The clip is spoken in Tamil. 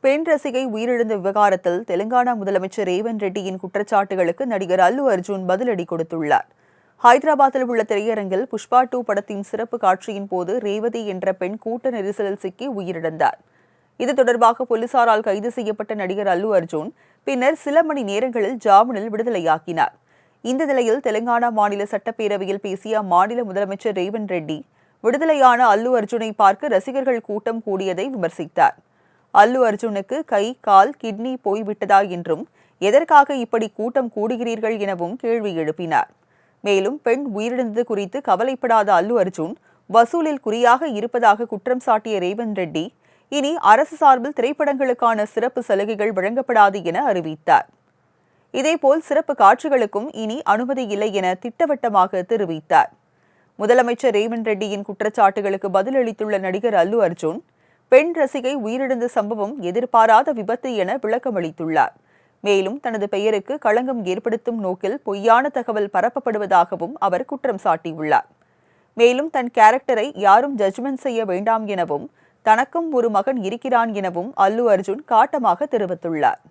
பெண் ரசிகை உயிரிழந்த விவகாரத்தில் தெலுங்கானா முதலமைச்சர் ரேவந்த் ரெட்டியின் குற்றச்சாட்டுகளுக்கு நடிகர் அல்லு அர்ஜுன் பதிலடி கொடுத்துள்ளார். ஹைதராபாத்தில் உள்ள திரையரங்கில் புஷ்பா 2 படத்தின் சிறப்பு காட்சியின் போது ரேவதி என்ற பெண் கூட்ட நெரிசலில் சிக்கி உயிரிழந்தார். இது தொடர்பாக போலீசாரால் கைது செய்யப்பட்ட நடிகர் அல்லு அர்ஜுன் பின்னர் சில மணி நேரங்களில் ஜாமீனில் விடுதலையாக்கினார். இந்த நிலையில் தெலுங்கானா மாநில சட்டப்பேரவையில் பேசிய அம்மாநில முதலமைச்சர் ரேவந்த் ரெட்டி விடுதலையான அல்லு அர்ஜுனை பார்க்க ரசிகர்கள் கூட்டம் கூடியதை விமர்சித்தார். அல்லு அர்ஜுனுக்கு கை, கால், கிட்னி போய்விட்டதா என்றும் எதற்காக இப்படி கூட்டம் கூடுகிறீர்கள் எனவும் கேள்வி எழுப்பினார். மேலும் பெண் உயிரிழந்தது குறித்து கவலைப்படாத அல்லு அர்ஜுன் வசூலில் குறியாக இருப்பதாக குற்றம் சாட்டிய ரேவந்த் ரெட்டி இனி அரசு சார்பில் திரைப்படங்களுக்கான சிறப்பு சலுகைகள் வழங்கப்படாது என அறிவித்தார். இதேபோல் சிறப்பு காட்சிகளுக்கும் இனி அனுமதி இல்லை என திட்டவட்டமாக தெரிவித்தார். முதலமைச்சர் ரேவந்த் ரெட்டியின் குற்றச்சாட்டுகளுக்கு பதிலளித்துள்ள நடிகர் அல்லு அர்ஜுன் பெண் ரசிகை உயிரிழந்த சம்பவம் எதிர்பாராத விபத்து என விளக்கமளித்துள்ளார். மேலும் தனது பெயருக்கு களங்கம் ஏற்படுத்தும் நோக்கில் பொய்யான தகவல் பரப்பப்படுவதாகவும் அவர் குற்றம் சாட்டியுள்ளார். மேலும் தன் கேரக்டரை யாரும் ஜட்ஜ்மெண்ட் செய்ய வேண்டாம் எனவும் தனக்கும் ஒரு மகன் இருக்கிறான் எனவும் அல்லு அர்ஜுன் காட்டமாக தெரிவித்துள்ளார்.